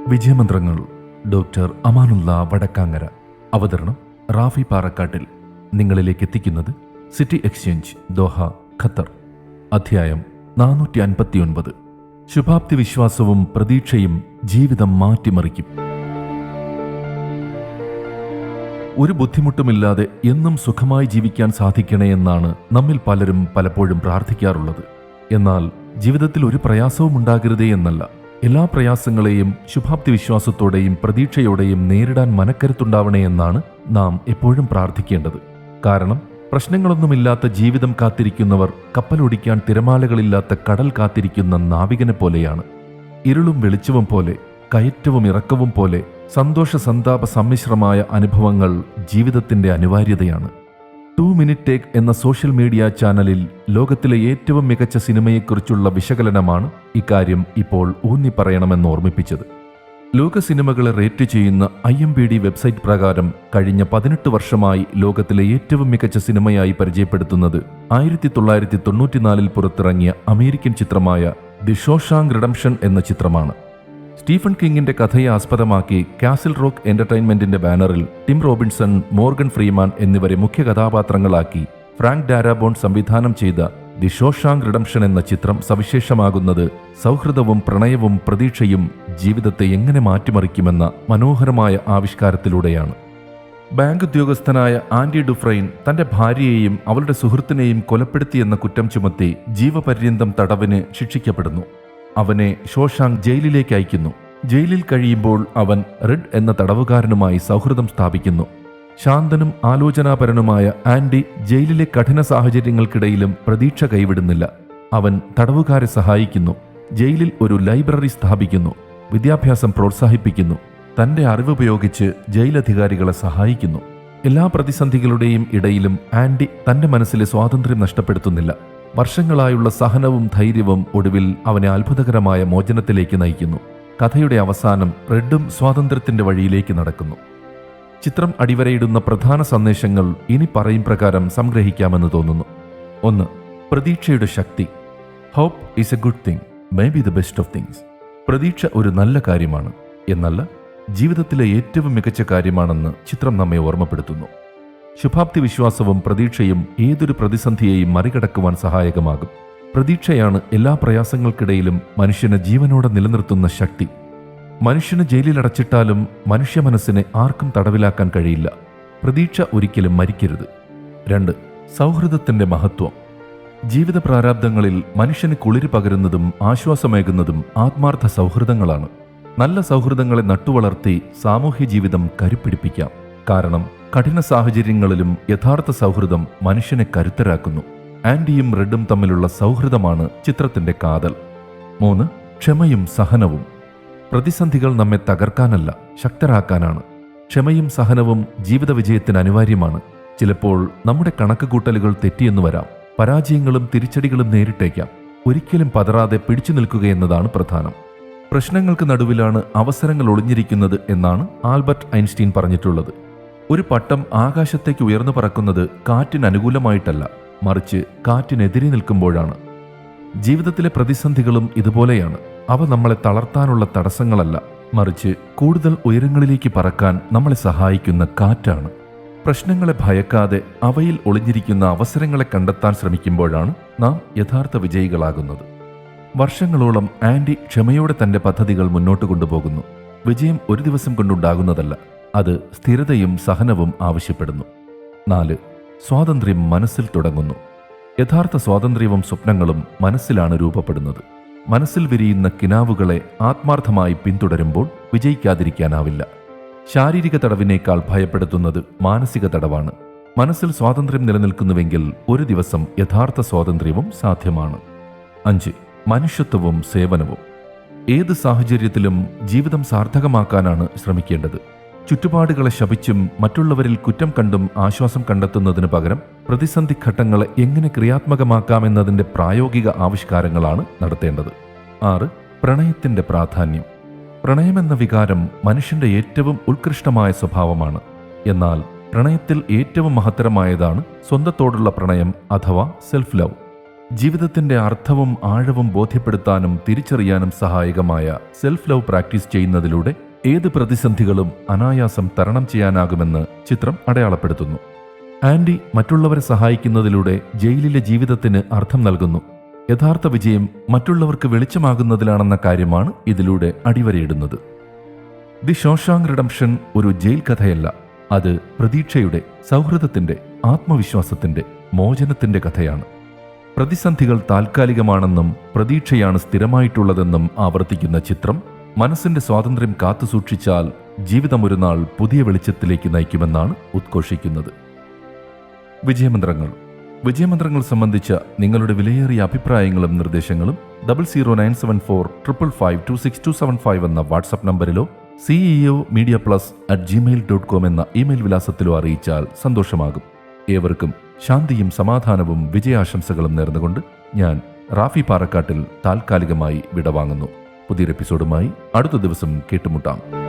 വിജയമന്ത്രങ്ങൾ doctor Amanullah Vadakkangara. അവതരണം റാഫി പാറക്കാട്ടിൽ. നിങ്ങളിലേക്ക് എത്തിക്കുന്നത് സിറ്റി എക്സ്ചേഞ്ച്, ദോഹ, ഖത്തർ. അധ്യായം 459. ശുഭാപ്തി വിശ്വാസവും പ്രതീക്ഷയും ജീവിതം മാറ്റിമറിക്കും. ഒരു ബുദ്ധിമുട്ടുമില്ലാതെ എന്നും സുഖമായി ജീവിക്കാൻ സാധിക്കണേ എന്നാണ് നമ്മിൽ പലരും പലപ്പോഴും പ്രാർത്ഥിക്കാറുള്ളത്. എന്നാൽ ജീവിതത്തിൽ ഒരു പ്രയാസവും ഉണ്ടാകരുതേ എന്നല്ല, എല്ലാ പ്രയാസങ്ങളെയും ശുഭാപ്തി വിശ്വാസത്തോടെയും പ്രതീക്ഷയോടെയും നേരിടാൻ മനക്കരുത്തുണ്ടാവണേ എന്നാണ് നാം എപ്പോഴും പ്രാർത്ഥിക്കേണ്ടത്. കാരണം പ്രശ്നങ്ങളൊന്നുമില്ലാത്ത ജീവിതം കാത്തിരിക്കുന്നവർ കപ്പലോടിക്കാൻ തിരമാലകളില്ലാത്ത കടൽ കാത്തിരിക്കുന്ന നാവികനെ പോലെയാണ്. ഇരുളും വെളിച്ചവും പോലെ, കയറ്റവും ഇറക്കവും പോലെ സന്തോഷ സന്താപ സമ്മിശ്രമായ അനുഭവങ്ങൾ ജീവിതത്തിന്റെ അനിവാര്യതയാണ്. 2 Minute Take എന്ന സോഷ്യൽ മീഡിയ ചാനലിൽ ലോകത്തിലെ ഏറ്റവും മികച്ച സിനിമയെക്കുറിച്ചുള്ള വിശകലനമാണ് ഇക്കാര്യം ഇപ്പോൾ ഊന്നി പറയണമെന്ന് ഓർമ്മിപ്പിച്ചത്. ലോക സിനിമകളെ റേറ്റ് ചെയ്യുന്ന IMDb വെബ്സൈറ്റ് പ്രകാരം കഴിഞ്ഞ 18 വർഷമായി ലോകത്തിലെ ഏറ്റവും മികച്ച സിനിമയായി പരിചയപ്പെടുത്തുന്നത് 1994 പുറത്തിറങ്ങിയ അമേരിക്കൻ ചിത്രമായ ദി ഷോഷാങ്ക് റിഡംഷൻ എന്ന ചിത്രമാണ്. സ്റ്റീഫൻ കിങ്ങിന്റെ കഥയെ ആസ്പദമാക്കി കാസിൽ റോക്ക് എന്റർടൈൻമെന്റിന്റെ ബാനറിൽ ടിം റോബിൻസൺ, മോർഗൻ ഫ്രീമാൻ എന്നിവരെ മുഖ്യ കഥാപാത്രങ്ങളാക്കി ഫ്രാങ്ക് ഡാരാബോൺ സംവിധാനം ചെയ്ത ദി ഷോഷാങ്ക് റിഡംഷൻ എന്ന ചിത്രം സവിശേഷമാകുന്നത് സൗഹൃദവും പ്രണയവും പ്രതീക്ഷയും ജീവിതത്തെ എങ്ങനെ മാറ്റിമറിക്കുമെന്ന മനോഹരമായ ആവിഷ്കാരത്തിലൂടെയാണ്. ബാങ്ക് ഉദ്യോഗസ്ഥനായ ആൻഡി ഡുഫ്രെയിൻ തന്റെ ഭാര്യയെയും അവളുടെ സുഹൃത്തിനെയും കൊലപ്പെടുത്തിയെന്ന കുറ്റം ചുമത്തി ജീവപര്യന്തം തടവിന് ശിക്ഷിക്കപ്പെടുന്നു. അവനെ ഷോഷാങ്ക് ജയിലിലേക്ക് അയക്കുന്നു. ജയിലിൽ കഴിയുമ്പോൾ അവൻ റെഡ് എന്ന തടവുകാരനുമായി സൗഹൃദം സ്ഥാപിക്കുന്നു. ശാന്തനും ആലോചനാപരനുമായ ആൻഡി ജയിലിലെ കഠിന സാഹചര്യങ്ങൾക്കിടയിലും പ്രതീക്ഷ കൈവിടുന്നില്ല. അവൻ തടവുകാരെ സഹായിക്കുന്നു, ജയിലിൽ ഒരു ലൈബ്രറി സ്ഥാപിക്കുന്നു, വിദ്യാഭ്യാസം പ്രോത്സാഹിപ്പിക്കുന്നു, തന്റെ അറിവുപയോഗിച്ച് ജയിലധികാരികളെ സഹായിക്കുന്നു. എല്ലാ പ്രതിസന്ധികളുടെയും ഇടയിലും ആൻഡി തന്റെ മനസ്സിലെ സ്വാതന്ത്ര്യം നഷ്ടപ്പെടുത്തുന്നില്ല. വർഷങ്ങളായുള്ള സഹനവും ധൈര്യവും ഒടുവിൽ അവനെ അത്ഭുതകരമായ മോചനത്തിലേക്ക് നയിക്കുന്നു. കഥയുടെ അവസാനം റെഡും സ്വാതന്ത്ര്യത്തിന്റെ വഴിയിലേക്ക് നടക്കുന്നു. ചിത്രം അടിവരയിടുന്ന പ്രധാന സന്ദേശങ്ങൾ ഇനി പറയും പ്രകാരം സംഗ്രഹിക്കാമെന്ന് തോന്നുന്നു. 1. പ്രതീക്ഷയുടെ ശക്തി. Hope is a good thing, may be the best of things. പ്രതീക്ഷ ഒരു നല്ല കാര്യമാണ്, എന്നല്ല ജീവിതത്തിലെ ഏറ്റവും മികച്ച കാര്യമാണെന്ന് ചിത്രം നമ്മെ ഓർമ്മപ്പെടുത്തുന്നു. ശുഭാപ്തി വിശ്വാസവും പ്രതീക്ഷയും ഏതൊരു പ്രതിസന്ധിയെയും മറികടക്കുവാൻ സഹായകമാകും. പ്രതീക്ഷയാണ് എല്ലാ പ്രയാസങ്ങൾക്കിടയിലും മനുഷ്യനെ ജീവനോടെ നിലനിർത്തുന്ന ശക്തി. മനുഷ്യന് ജയിലിലടച്ചിട്ടാലും മനുഷ്യ മനസ്സിനെ ആർക്കും തടവിലാക്കാൻ കഴിയില്ല. പ്രതീക്ഷ ഒരിക്കലും മരിക്കരുത്. 2. സൗഹൃദത്തിന്റെ മഹത്വം. ജീവിത പ്രാരാബ്ദങ്ങളിൽ മനുഷ്യന് കുളിര് പകരുന്നതും ആശ്വാസമേകുന്നതും ആത്മാർത്ഥ സൗഹൃദങ്ങളാണ്. നല്ല സൗഹൃദങ്ങളെ നട്ടുവളർത്തി സാമൂഹ്യ ജീവിതം കരുപ്പിടിപ്പിക്കാം. കാരണം കഠിന സാഹചര്യങ്ങളിലും യഥാർത്ഥ സൗഹൃദം മനുഷ്യനെ കരുത്തരാക്കുന്നു. ആൻഡിയും റെഡും തമ്മിലുള്ള സൗഹൃദമാണ് ചിത്രത്തിന്റെ കാതൽ. 3. ക്ഷമയും സഹനവും. പ്രതിസന്ധികൾ നമ്മെ തകർക്കാനല്ല, ശക്തരാക്കാനാണ്. ക്ഷമയും സഹനവും ജീവിത വിജയത്തിന് അനിവാര്യമാണ്. ചിലപ്പോൾ നമ്മുടെ കണക്കുകൂട്ടലുകൾ തെറ്റിയെന്നു വരാം. പരാജയങ്ങളും തിരിച്ചടികളും നേരിട്ടേക്കാം. ഒരിക്കലും പതറാതെ പിടിച്ചു നിൽക്കുകയെന്നതാണ് പ്രധാനം. പ്രശ്നങ്ങൾക്ക് നടുവിലാണ് അവസരങ്ങൾ ഒളിഞ്ഞിരിക്കുന്നത് എന്നാണ് ആൽബർട്ട് ഐൻസ്റ്റീൻ പറഞ്ഞിട്ടുള്ളത്. ഒരു പട്ടം ആകാശത്തേക്ക് ഉയർന്നു പറക്കുന്നത് കാറ്റിന് അനുകൂലമായിട്ടല്ല, മറിച്ച് കാറ്റിനെതിരെ നിൽക്കുമ്പോഴാണ്. ജീവിതത്തിലെ പ്രതിസന്ധികളും ഇതുപോലെയാണ്. അവ നമ്മളെ തളർത്താനുള്ള തടസ്സങ്ങളല്ല, മറിച്ച് കൂടുതൽ ഉയരങ്ങളിലേക്ക് പറക്കാൻ നമ്മളെ സഹായിക്കുന്ന കാറ്റാണ്. പ്രശ്നങ്ങളെ ഭയക്കാതെ അവയിൽ ഒളിഞ്ഞിരിക്കുന്ന അവസരങ്ങളെ കണ്ടെത്താൻ ശ്രമിക്കുമ്പോഴാണ് നാം യഥാർത്ഥ വിജയികളാകുന്നത്. വർഷങ്ങളോളം ആൻഡി ക്ഷമയോടെ തന്റെ പദ്ധതികൾ മുന്നോട്ട് കൊണ്ടുപോകുന്നു. വിജയം ഒരു ദിവസം കൊണ്ടുണ്ടാകുന്നതല്ല, അത് സ്ഥിരതയും സഹനവും ആവശ്യപ്പെടുന്നു. 4. സ്വാതന്ത്ര്യം മനസ്സിൽ തുടങ്ങുന്നു. യഥാർത്ഥ സ്വാതന്ത്ര്യവും സ്വപ്നങ്ങളും മനസ്സിലാണ് രൂപപ്പെടുന്നത്. മനസ്സിൽ വിരിയുന്ന കിനാവുകളെ ആത്മാർത്ഥമായി പിന്തുടരുമ്പോൾ വിജയിക്കാതിരിക്കാനാവില്ല. ശാരീരിക തടവിനേക്കാൾ ഭയപ്പെടുത്തുന്നത് മാനസിക തടവാണ്. മനസ്സിൽ സ്വാതന്ത്ര്യം നിലനിൽക്കുന്നുവെങ്കിൽ ഒരു ദിവസം യഥാർത്ഥ സ്വാതന്ത്ര്യവും സാധ്യമാണ്. 5. മനുഷ്യത്വവും സേവനവും. ഏത് സാഹചര്യത്തിലും ജീവിതം സാർത്ഥകമാക്കാനാണ് ശ്രമിക്കേണ്ടത്. ചുറ്റുപാടുകളെ ശപിച്ചും മറ്റുള്ളവരിൽ കുറ്റം കണ്ടും ആശ്വാസം കണ്ടെത്തുന്നതിന് പകരം പ്രതിസന്ധി ഘട്ടങ്ങളെ എങ്ങനെ ക്രിയാത്മകമാക്കാമെന്നതിൻ്റെ പ്രായോഗിക ആവിഷ്കാരങ്ങളാണ് നടത്തേണ്ടത്. 6. പ്രണയത്തിന്റെ പ്രാധാന്യം. പ്രണയമെന്ന വികാരം മനുഷ്യന്റെ ഏറ്റവും ഉത്കൃഷ്ടമായ സ്വഭാവമാണ്. എന്നാൽ പ്രണയത്തിൽ ഏറ്റവും മഹത്തരമായതാണ് സ്വന്തത്തോടുള്ള പ്രണയം അഥവാ സെൽഫ് ലവ്. ജീവിതത്തിന്റെ അർത്ഥവും ആഴവും ബോധ്യപ്പെടുത്താനും തിരിച്ചറിയാനും സഹായകമായ സെൽഫ് ലവ് പ്രാക്ടീസ് ചെയ്യുന്നതിലൂടെ ഏത് പ്രതിസന്ധികളും അനായാസം തരണം ചെയ്യാനാകുമെന്ന് ചിത്രം അടയാളപ്പെടുത്തുന്നു. ആൻഡി മറ്റുള്ളവരെ സഹായിക്കുന്നതിലൂടെ ജയിലിലെ ജീവിതത്തിന് അർത്ഥം നൽകുന്നു. യഥാർത്ഥ വിജയം മറ്റുള്ളവർക്ക് വെളിച്ചമാകുന്നതിലാണെന്ന കാര്യമാണ് ഇതിലൂടെ അടിവരയിടുന്നത്. ദി ഷോഷാങ്ക് റിഡംപ്ഷൻ ഒരു ജയിൽ കഥയല്ല, അത് പ്രതീക്ഷയുടെ, സൗഹൃദത്തിന്റെ, ആത്മവിശ്വാസത്തിന്റെ, മോചനത്തിന്റെ കഥയാണ്. പ്രതിസന്ധികൾ താൽക്കാലികമാണെന്നും പ്രതീക്ഷയാണ് സ്ഥിരമായിട്ടുള്ളതെന്നും ആവർത്തിക്കുന്ന ചിത്രം മനസ്സിന്റെ സ്വാതന്ത്ര്യം കാത്തുസൂക്ഷിച്ചാൽ ജീവിതം ഒരു നാൾ പുതിയ വെളിച്ചത്തിലേക്ക് നയിക്കുമെന്നാണ് ഉദ്ഘോഷിക്കുന്നത്. വിജയമന്ത്രങ്ങൾ സംബന്ധിച്ച നിങ്ങളുടെ വിലയേറിയ അഭിപ്രായങ്ങളും നിർദ്ദേശങ്ങളും 00974552625 എന്ന വാട്സ്ആപ്പ് നമ്പറിലോ ceomedia+@gmail.com എന്ന ഇമെയിൽ വിലാസത്തിലോ അറിയിച്ചാൽ സന്തോഷമാകും. ഏവർക്കും ശാന്തിയും സമാധാനവും വിജയാശംസകളും നേർന്നുകൊണ്ട് ഞാൻ റാഫി പാറക്കാട്ടിൽ താൽക്കാലികമായി വിടവാങ്ങുന്നു. പുതിയൊരു എപ്പിസോഡുമായി അടുത്ത ദിവസം കേട്ടുമുട്ടാം.